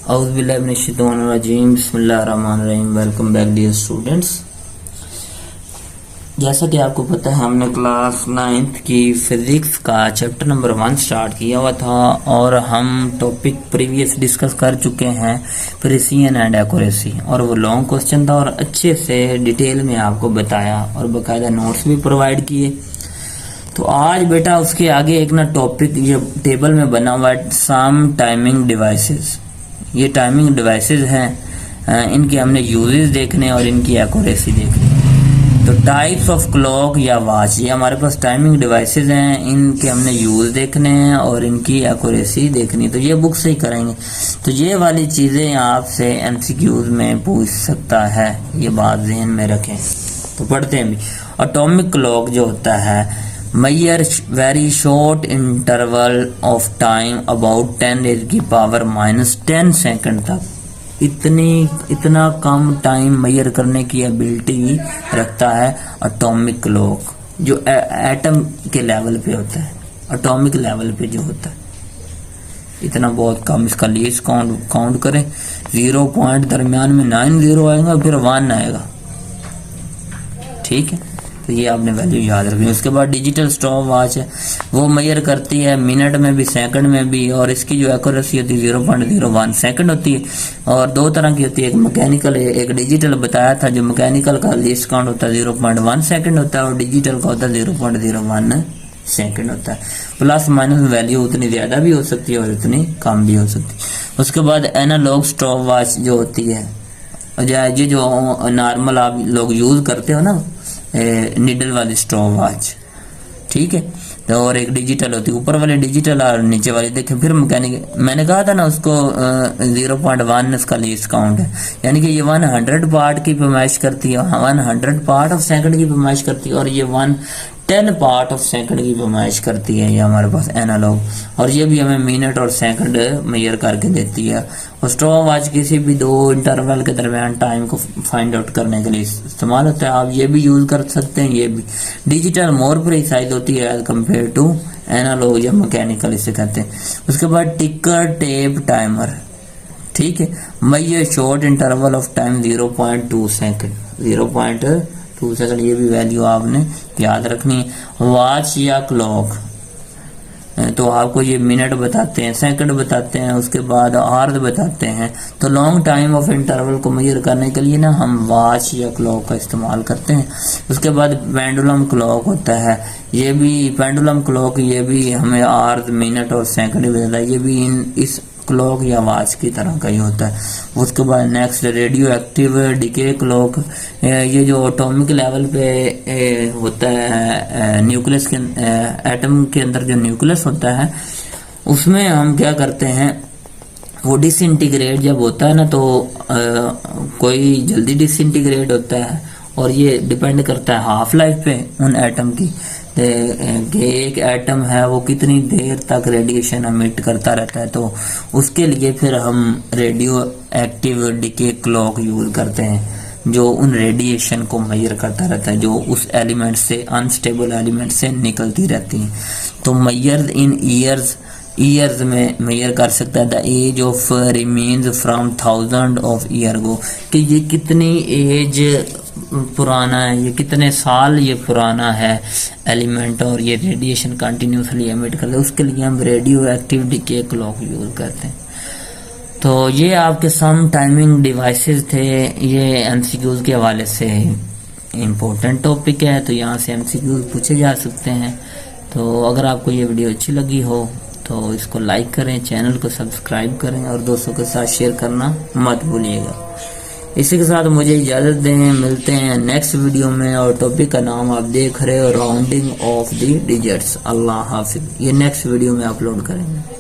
औज़ुबिल्लाहिमिनश्शैतानिर्रजीम बिस्मिल्लाहिर्रहमानिर्रहीम। Welcome back dear students. जैसा कि आपको पता है हमने क्लास 9th की फिजिक्स का चैप्टर नंबर 1 स्टार्ट किया हुआ था और हम टॉपिक प्रीवियस डिस्कस कर चुके हैं प्रिसिजन एंड एक्यूरेसी, और वो लॉन्ग क्वेश्चन था और अच्छे से डिटेल में आपको बताया और बाकायदा नोट्स भी प्रोवाइड किए। तो आज बेटा उसके आगे एक ना टॉपिक ये टेबल में बना हुआ है, सम टाइमिंग डिवाइसेस। ये टाइमिंग डिवाइसेस हैं, इनके हमने यूजेस देखने और इनकी एक्यूरेसी देखनी। तो टाइप्स ऑफ क्लॉक या वॉच, ये हमारे पास टाइमिंग डिवाइसेस हैं, इनके हमने यूज देखने हैं और इनकी एक्यूरेसी देखनी। तो ये बुक से ही करेंगे। तो ये वाली चीजें आपसे एमसीक्यूज में पूछ सकता है, ये बात ध्यान में रखें। तो पढ़ते हैं भी। एटॉमिक क्लॉक जो होता है, measure very short interval of time about 10⁻⁻10 second तक इतना कम टाइम मेजर करने की एबिलिटी रखता है एटॉमिक क्लॉक, जो एटम के लेवल पे होता है, एटॉमिक लेवल पे जो होता है इतना बहुत कम। इसका लीस्ट काउंट करें, 0 पॉइंट दरमियान में 9 0 आएगा, फिर 1 आएगा, ठीक है। तो ये आपने वैल्यू याद रखनी। उसके बाद डिजिटल स्टॉप वॉच है, वो मेजर करती है मिनट में भी सेकंड में भी, और इसकी जो एक्यूरेसी होती है 0.01 सेकंड होती है। और दो तरह की होती है, एक मैकेनिकल है, एक डिजिटल बताया था। जो मैकेनिकल का लीस्ट काउंट होता है 0.1 सेकंड होता है और डिजिटल का होता है 0.01 सेकंड होता है। प्लस माइनस वैल्यू उतनी ज्यादा भी हो सकती है और उतनी कम भी हो सकती है। उसके बाद एनालॉग स्टॉप वॉच जो होती है, ये जो नॉर्मल आप लोग यूज करते हो ना, निडल वाली स्टॉप वॉच, ठीक है। तो और एक डिजिटल होती है, ऊपर वाली डिजिटल और नीचे वाली देखें। फिर मैकेनिक मैंने कहा था ना उसको 0.1 इसका लीस्ट काउंट है, यानी कि ये 100 पार्ट की पैमाइश करती है, 100 पार्ट ऑफ सेकंड की पैमाइश करती है, और ये 110 पार्ट ऑफ सेकंड की पैमाइश करती है। ये हमारे पास एनालॉग, और ये भी हमें मिनट और सेकंड मेजर करके देती है। और स्टॉप वॉच किसी भी दो इंटरवल के दरमियान टाइम को फाइंड आउट करने के लिए इस्तेमाल होता है। आप ये भी यूज कर सकते हैं। ये भी डिजिटल मोर प्रिसाइज होती है एज कम्पेयर टू एनालॉग या मैकेनिकल, इसे कहते हैं। उसके बाद टिकर टेप टाइमर, ठीक है। Major short interval of time 0.2 second, 0.2 second, ये भी वैल्यू आपने याद रखनी है। वॉच या क्लॉक तो आपको ये मिनट बताते हैं, सेकंड बताते हैं, उसके बाद आवर्स बताते हैं। तो लॉन्ग टाइम ऑफ इंटरवल को मेजर करने के लिए ना हम वॉच या क्लॉक का इस्तेमाल करते हैं। उसके बाद पेंडुलम क्लॉक होता है, ये भी पेंडुलम क्लॉक, ये भी हमें आवर्स मिनट और सेकंड बताता है। ये भी इस क्लॉक या वॉच की तरह का ही होता है। उसके बाद next radio active decay clock, ये जो एटॉमिक लेवल पे होता है, न्यूक्लियस के एटम के अंदर जो न्यूक्लियस होता है उसमें हम क्या करते हैं, वो डिसइंटीग्रेट जब होता है ना, तो कोई जल्दी डिसइंटीग्रेट होता है, और ये डिपेंड करता है हाफ लाइफ पे उन एटम की, कि एक एटम है वो कितनी देर तक रेडिएशन एमिट करता रहता है। तो उसके लिए फिर हम radio active decay clock use करते हैं, जो उन रेडिएशन को मेजर करता रहता है, जो उस एलिमेंट से, अनस्टेबल एलिमेंट से निकलती रहती हैं। तो मेजर इन ईयर्स में मेजर कर सकता है। The age of remains from 1000 of year ago, कि ये कितनी एज पुराना है, ये कितने साल ये पुराना है एलिमेंट, और ये रेडिएशन कंटिन्यूसली एमिट करते हैं। उसके लिए हम radio active decay clock use करते हैं। तो ये आपके सम टाइमिंग डिवाइसेस थे। ये एमसीक्यूज के हवाले से इम्पोर्टेंट टॉपिक है, तो यहाँ से एमसीक्यूज पूछे जा सकते हैं। तो अगर आपको ये वीडियो अच्छी लगी हो तो इसको लाइक करें, चैनल को सब्सक्राइब करें और दोस्तों के साथ शेयर करना मत भूलिएगा। इसी के साथ मुझे इजाज़त दें, मिलते हैं नेक्स्ट वीडियो में। और टॉपिक का नाम आप देख रहे हो, राउंडिंग ऑफ द डिजिट्स। अल्लाह हाफिज। ये नेक्स्ट वीडियो में अपलोड करेंगे।